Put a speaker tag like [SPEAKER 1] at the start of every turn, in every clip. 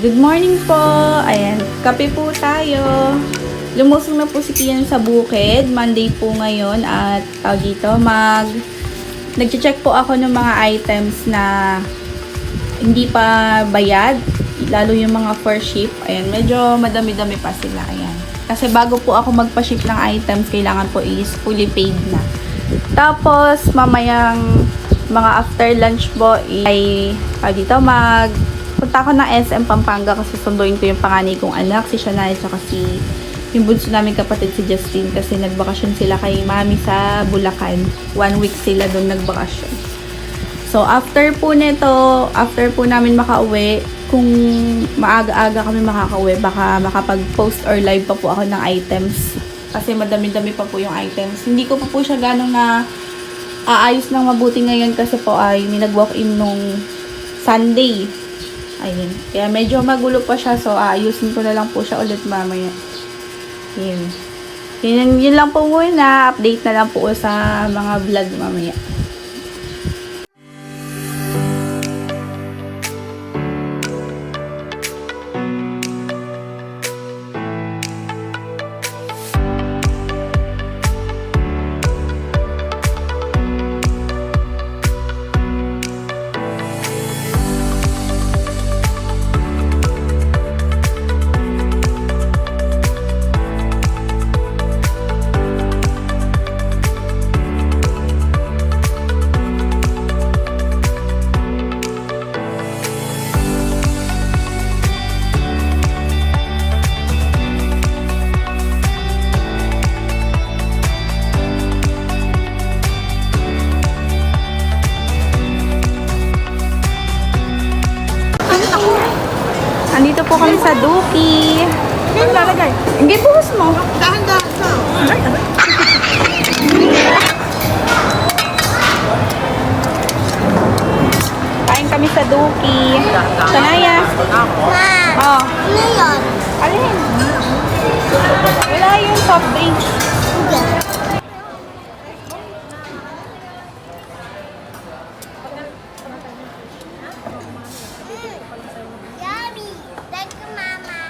[SPEAKER 1] Good morning po. Ayan, kape po tayo. Lumusong na po si Kian sa bukid. Monday po ngayon at dito nagche-check po ako ng mga items na hindi pa bayad. Lalo yung mga for ship. Ayan, medyo madami-dami pa sila. Ayan. Kasi bago po ako magpa-ship ng items, kailangan po is fully paid na. Tapos, mamayang mga after lunch po ay dito punta ako ng SM Pampanga kasi sunduin ko yung panganay kong anak, si Shania, at yung bunso namin kapatid si Justin kasi nagbakasyon sila kay mami sa Bulacan. 1 week sila doon nagbakasyon. So, after po namin makauwi, kung maaga-aga kami makakauwi, baka makapag-post or live pa po ako ng items. Kasi madami-dami pa po yung items. Hindi ko pa po siya ganong na aayos ng mabuti ngayon kasi po ay may nag-walk-in nung Sunday. Ayun. Kaya medyo magulo pa siya. So, aayusin ko na lang po siya ulit mamaya. Yun. Yun lang po muna. Update na lang po sa mga vlog mamaya. Andito po kami sa Duki. Ano lalagay? Hindi, buhos mo.
[SPEAKER 2] Dahan-dahan ka.
[SPEAKER 1] Kain kami sa Duki. Sanaya.
[SPEAKER 2] Ma,
[SPEAKER 1] Oh.
[SPEAKER 2] ano yun?
[SPEAKER 1] Alin? Wala yung soft drinks.
[SPEAKER 2] Yummy. Thank you, Mama.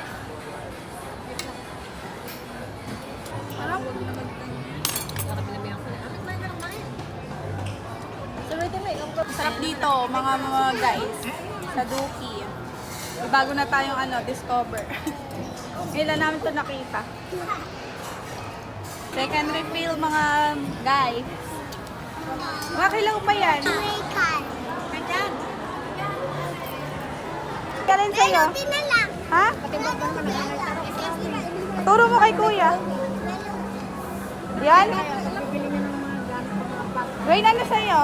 [SPEAKER 1] Sarap dito, mga guys. Sa Duki. May bago na tayong discover. Ngayon lang namin ito nakita. Second refill, mga guys. Mga kailang pa yan?
[SPEAKER 2] American.
[SPEAKER 1] Kalin sa'yo?
[SPEAKER 2] Melotin na lang.
[SPEAKER 1] Ha? Turo mo kay kuya. Yan? Gawin ano sa'yo?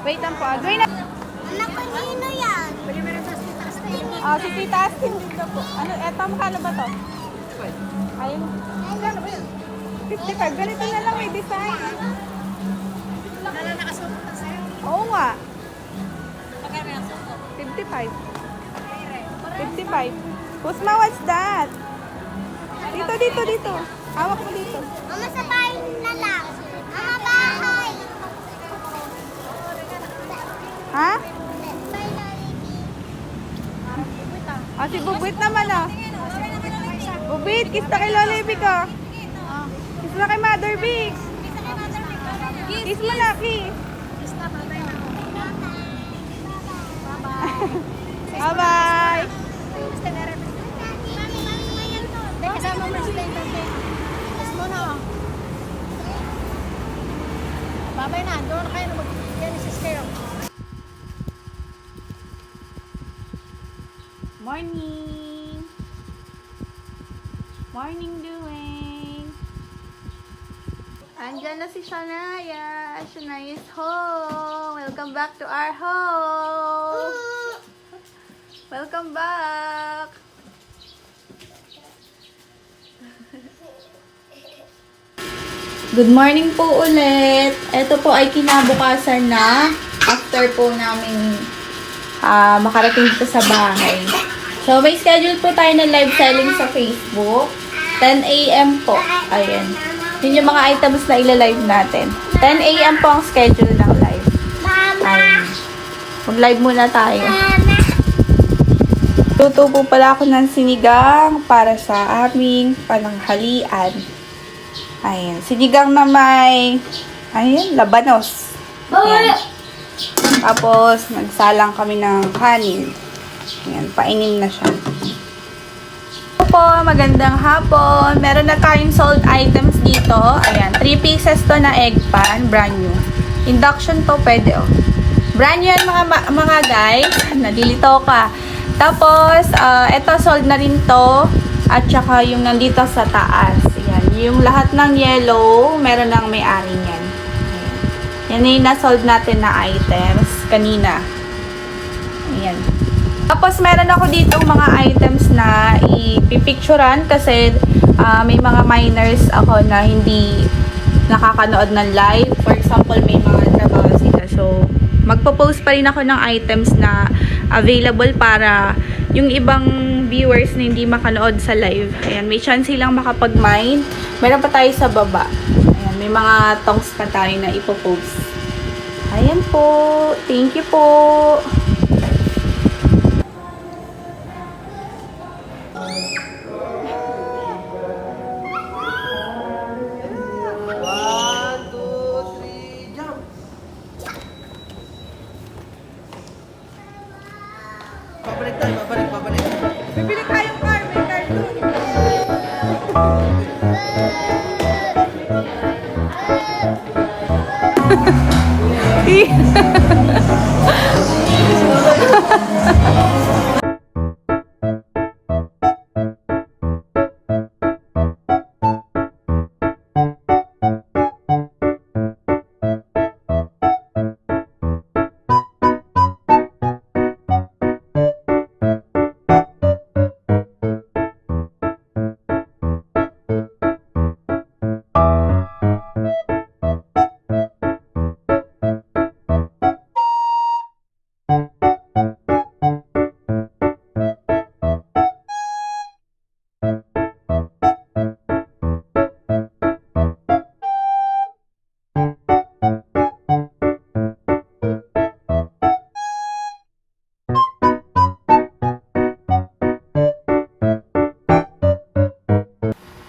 [SPEAKER 1] Wait lang po. Gawin na.
[SPEAKER 2] Anak ko, sino yan?
[SPEAKER 1] Si Tita Astin dito po. Ano, eto, makano ba to? Ayun. 55. Ganito na lang may design. Oo nga. 55. 55. Kusma, what's that? Dito. Hawak mo dito.
[SPEAKER 2] Mama, sa bahay na lang. Mama, bahay.
[SPEAKER 1] Ha?
[SPEAKER 2] Bye, Lolly.
[SPEAKER 1] Si Bubit naman Bubit, kiss na kay Lolibi ko. Kiss na kay Mother Big. Kiss mo na, kiss. Bye-bye.
[SPEAKER 2] Kasama mo si Tento. Kiss mo na. Babay na. Doon na kayo na mag-genesis kayo.
[SPEAKER 1] Morning. Morning, doing. Andyan na si Shania. Shania is home. Welcome back to our home. Welcome back. Good morning po ulit. Ito po ay kinabukasan na after po namin makarating dito sa bahay. So, may schedule po tayo ng live selling sa Facebook. 10 AM po. Ayan. Yun yung mga items na ila-live natin. 10 AM po ang schedule ng live.
[SPEAKER 2] Mama.
[SPEAKER 1] Ayan. Mag-live muna tayo.
[SPEAKER 2] Mama.
[SPEAKER 1] Magluluto po pala ako ng sinigang para sa aming pananghalian. Ayan, sinigang na may, ayan, labanos. Ayan. Tapos, nagsalang kami ng kanin. Ayan, painim na siya. Po, magandang hapon. Meron na tayong sold items dito. Ayan, 3 pieces to na egg pan, brand new. Induction to, pwede oh. Brand new yan mga guys. Nalilito ka. Tapos, eto sold na rin to. At saka yung nandito sa taas. Ayan, yung lahat ng yellow, meron ng may-ari niyan. Ayan. Yan yung na-sold natin na items kanina. Ayan. Tapos, meron ako ditong mga items na ipipicturan kasi may mga minors ako na hindi nakakanood ng live. For example, may mga trabaho sila. So, magpo-post pa rin ako ng items na available para yung ibang viewers na hindi makanood sa live. Ayan, may chance silang makapag-mine. Meron pa tayo sa baba. Ayan, may mga tongs pa tayo na ipopost. Ayan po. Thank you po.
[SPEAKER 3] Babalik.
[SPEAKER 1] Bibili tayong car. May car doon.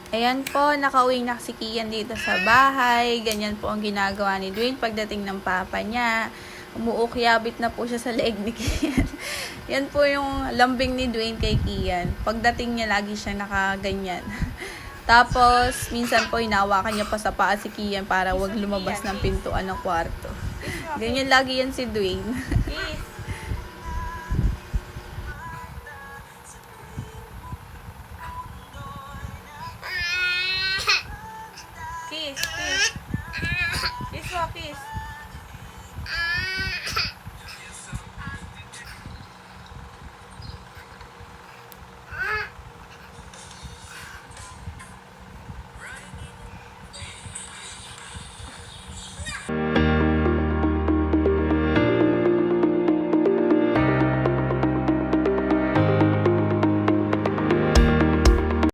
[SPEAKER 1] Ayan po, nakauwi na si Kian dito sa bahay. Ganyan po ang ginagawa ni Dwayne pagdating ng papa niya. Umuukyabit na po siya sa leeg ni Kian. Yan po yung lambing ni Dwayne kay Kian. Pagdating niya, lagi siya nakaganyan. Tapos, minsan po, inawakan niya pa sa paa si Kian para wag lumabas ng pintuan ng kwarto. Ganyan lagi yan si Dwayne.